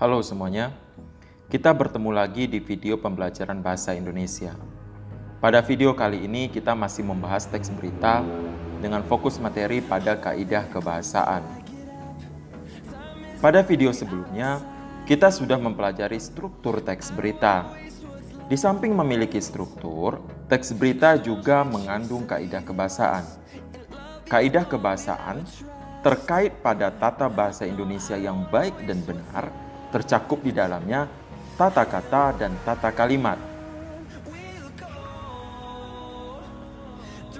Halo semuanya, kita bertemu lagi di video pembelajaran bahasa Indonesia. Pada video kali ini kita masih membahas teks berita dengan fokus materi pada kaidah kebahasaan. Pada video sebelumnya, kita sudah mempelajari struktur teks berita. Di samping memiliki struktur, teks berita juga mengandung kaidah kebahasaan. Kaidah kebahasaan terkait pada tata bahasa Indonesia yang baik dan benar tercakup di dalamnya tata kata dan tata kalimat.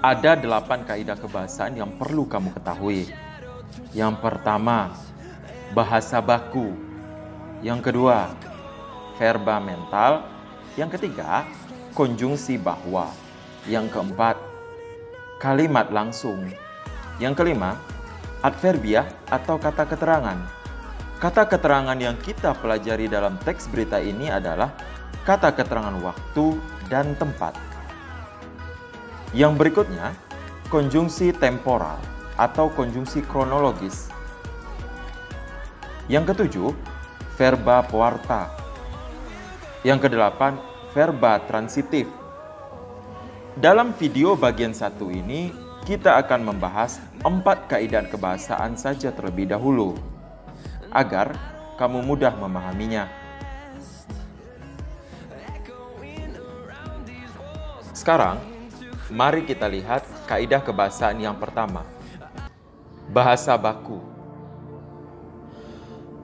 Ada 8 kaidah kebahasaan yang perlu kamu ketahui. Yang pertama, bahasa baku. Yang kedua, verba mental. Yang ketiga, konjungsi bahwa. Yang keempat, kalimat langsung. Yang kelima, adverbiah atau kata keterangan. Kata keterangan yang kita pelajari dalam teks berita ini adalah kata keterangan waktu dan tempat. Yang berikutnya, konjungsi temporal atau konjungsi kronologis. Yang ketujuh, verba pewarta. Yang kedelapan, verba transitif. Dalam video bagian 1 ini, kita akan membahas 4 kaidah kebahasaan saja terlebih dahulu, agar kamu mudah memahaminya. Sekarang, mari kita lihat kaidah kebahasaan yang pertama. Bahasa baku.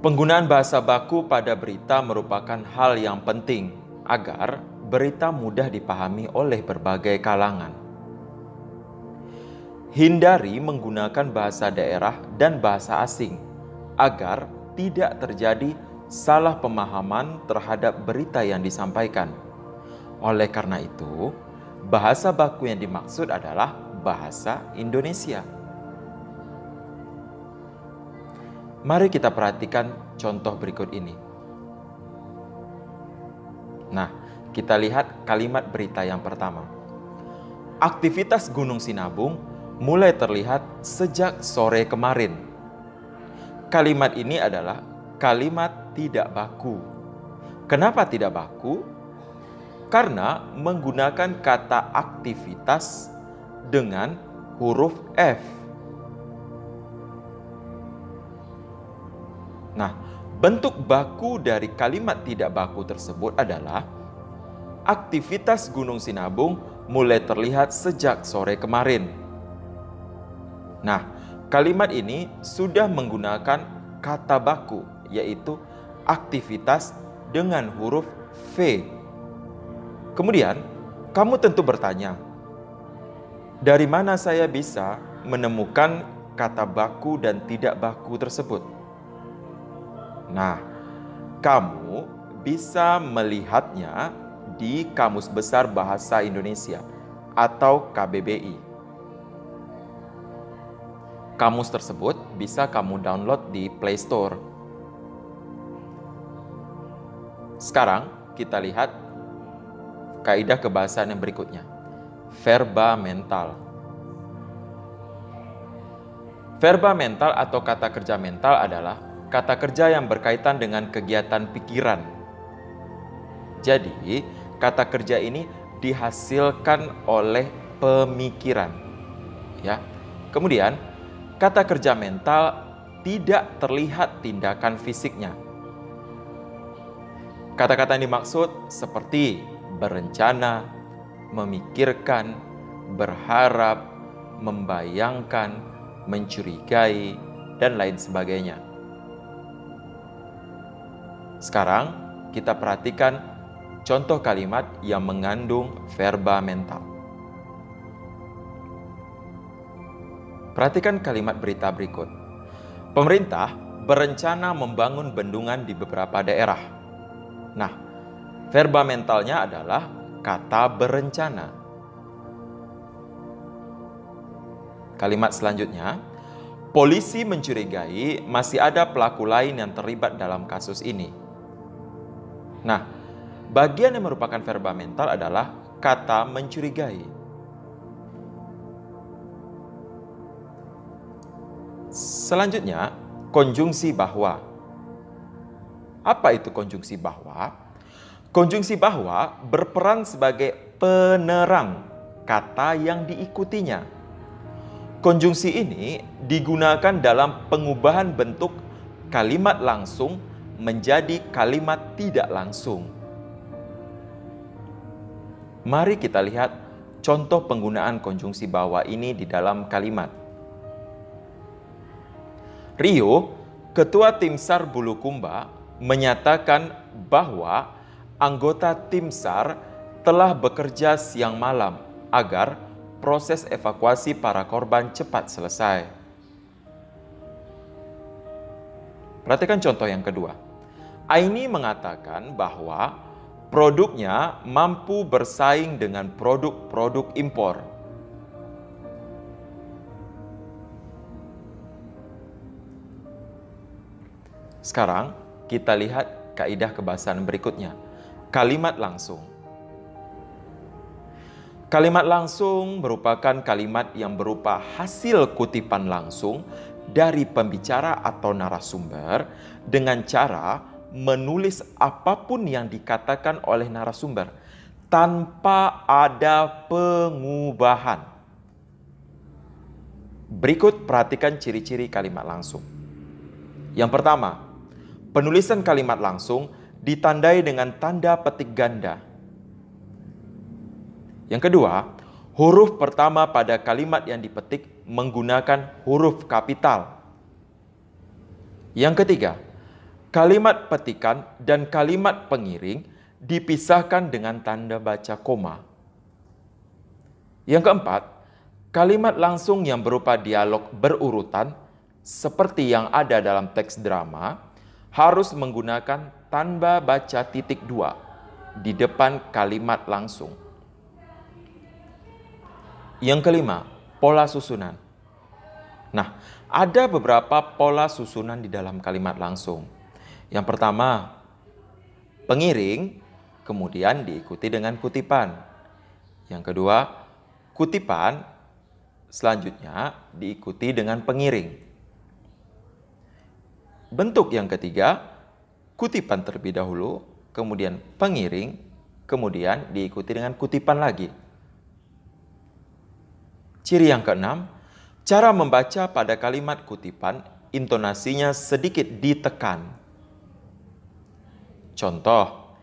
Penggunaan bahasa baku pada berita merupakan hal yang penting agar berita mudah dipahami oleh berbagai kalangan. Hindari menggunakan bahasa daerah dan bahasa asing agar tidak terjadi salah pemahaman terhadap berita yang disampaikan. Oleh karena itu, bahasa baku yang dimaksud adalah bahasa Indonesia. Mari kita perhatikan contoh berikut ini. Nah, kita lihat kalimat berita yang pertama. Aktivitas Gunung Sinabung mulai terlihat sejak sore kemarin. Kalimat ini adalah kalimat tidak baku. Kenapa tidak baku? Karena menggunakan kata aktivitas dengan huruf F. Nah, bentuk baku dari kalimat tidak baku tersebut adalah aktivitas Gunung Sinabung mulai terlihat sejak sore kemarin. Nah, kalimat ini sudah menggunakan kata baku, yaitu aktivitas dengan huruf V. Kemudian, kamu tentu bertanya, dari mana saya bisa menemukan kata baku dan tidak baku tersebut? Nah, kamu bisa melihatnya di Kamus Besar Bahasa Indonesia atau KBBI. Kamus tersebut bisa kamu download di Play Store. Sekarang kita lihat kaidah kebahasaan yang berikutnya. Verba mental. Verba mental atau kata kerja mental adalah kata kerja yang berkaitan dengan kegiatan pikiran. Jadi, kata kerja ini dihasilkan oleh pemikiran. Ya. Kemudian, kata kerja mental tidak terlihat tindakan fisiknya. Kata-kata yang dimaksud seperti berencana, memikirkan, berharap, membayangkan, mencurigai, dan lain sebagainya. Sekarang kita perhatikan contoh kalimat yang mengandung verba mental. Perhatikan kalimat berita berikut. Pemerintah berencana membangun bendungan di beberapa daerah. Nah, verba mentalnya adalah kata berencana. Kalimat selanjutnya, polisi mencurigai masih ada pelaku lain yang terlibat dalam kasus ini. Nah, bagian yang merupakan verba mental adalah kata mencurigai. Selanjutnya, konjungsi bahwa. Apa itu konjungsi bahwa? Konjungsi bahwa berperan sebagai penerang kata yang diikutinya. Konjungsi ini digunakan dalam pengubahan bentuk kalimat langsung menjadi kalimat tidak langsung. Mari kita lihat contoh penggunaan konjungsi bahwa ini di dalam kalimat. Rio, ketua tim SAR Bulukumba, menyatakan bahwa anggota tim SAR telah bekerja siang malam agar proses evakuasi para korban cepat selesai. Perhatikan contoh yang kedua. Aini mengatakan bahwa produknya mampu bersaing dengan produk-produk impor. Sekarang kita lihat kaidah kebahasaan berikutnya. Kalimat langsung. Kalimat langsung merupakan kalimat yang berupa hasil kutipan langsung dari pembicara atau narasumber dengan cara menulis apapun yang dikatakan oleh narasumber tanpa ada pengubahan. Berikut perhatikan ciri-ciri kalimat langsung. Yang pertama, penulisan kalimat langsung ditandai dengan tanda petik ganda. Yang kedua, huruf pertama pada kalimat yang dipetik menggunakan huruf kapital. Yang ketiga, kalimat petikan dan kalimat pengiring dipisahkan dengan tanda baca koma. Yang keempat, kalimat langsung yang berupa dialog berurutan seperti yang ada dalam teks drama harus menggunakan tanda baca titik 2 di depan kalimat langsung. Yang kelima, pola susunan. Nah, ada beberapa pola susunan di dalam kalimat langsung. Yang pertama, pengiring, kemudian diikuti dengan kutipan. Yang kedua, kutipan, selanjutnya diikuti dengan pengiring. Bentuk yang ketiga, kutipan terlebih dahulu, kemudian pengiring, kemudian diikuti dengan kutipan lagi. Ciri yang keenam, cara membaca pada kalimat kutipan, intonasinya sedikit ditekan. Contoh,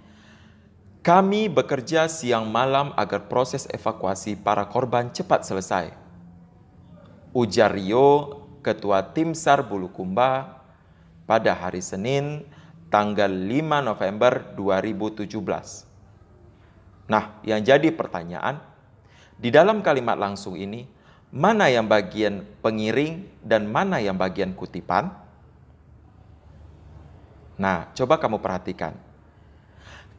kami bekerja siang malam agar proses evakuasi para korban cepat selesai. Ujar Rio, ketua tim SAR Bulukumba, pada hari Senin, tanggal 5 November 2017. Nah, yang jadi pertanyaan, di dalam kalimat langsung ini, mana yang bagian pengiring dan mana yang bagian kutipan? Nah, coba kamu perhatikan.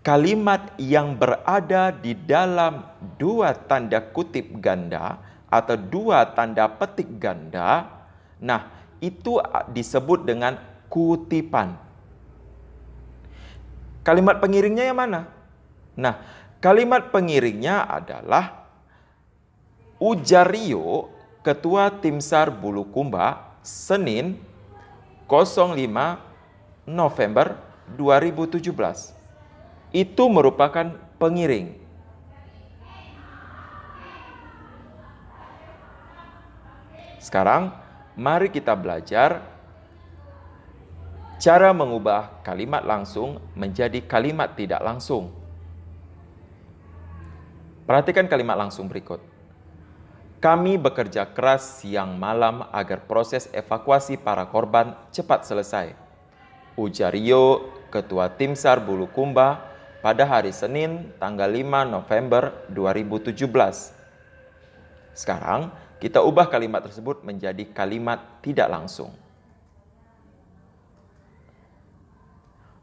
Kalimat yang berada di dalam dua tanda kutip ganda atau dua tanda petik ganda, nah itu disebut dengan kutipan. Kalimat pengiringnya yang mana? Nah, kalimat pengiringnya adalah ujar Rio, ketua tim SAR Bulukumba, Senin 05 November 2017. Itu merupakan pengiring. Sekarang, mari kita belajar cara mengubah kalimat langsung menjadi kalimat tidak langsung. Perhatikan kalimat langsung berikut. Kami bekerja keras siang malam agar proses evakuasi para korban cepat selesai. Ujar Rio, ketua tim SAR Bulukumba, pada hari Senin, tanggal 5 November 2017. Sekarang, kita ubah kalimat tersebut menjadi kalimat tidak langsung.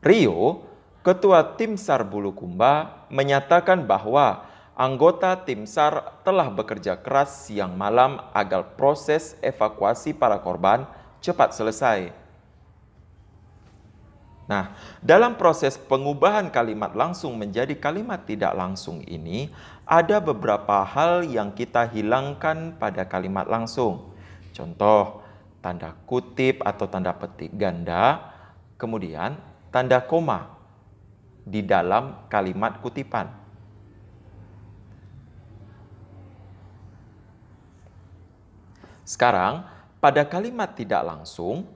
Rio, ketua tim SAR Bulukumba, menyatakan bahwa anggota tim SAR telah bekerja keras siang malam agar proses evakuasi para korban cepat selesai. Nah, dalam proses pengubahan kalimat langsung menjadi kalimat tidak langsung ini, ada beberapa hal yang kita hilangkan pada kalimat langsung. Contoh, tanda kutip atau tanda petik ganda, kemudian tanda koma di dalam kalimat kutipan. Sekarang, pada kalimat tidak langsung,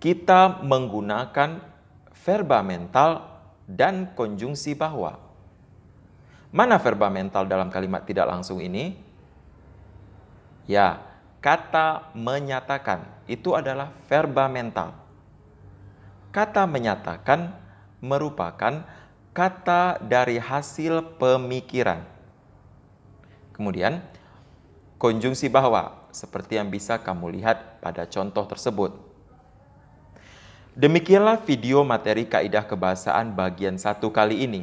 kita menggunakan verba mental dan konjungsi bahwa. Mana verba mental dalam kalimat tidak langsung ini? Ya, kata menyatakan itu adalah verba mental. Kata menyatakan merupakan kata dari hasil pemikiran. Kemudian, konjungsi bahwa, seperti yang bisa kamu lihat pada contoh tersebut. Demikianlah video materi kaidah kebahasaan bagian 1 kali ini.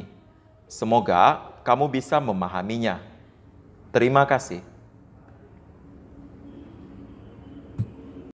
Semoga kamu bisa memahaminya. Terima kasih.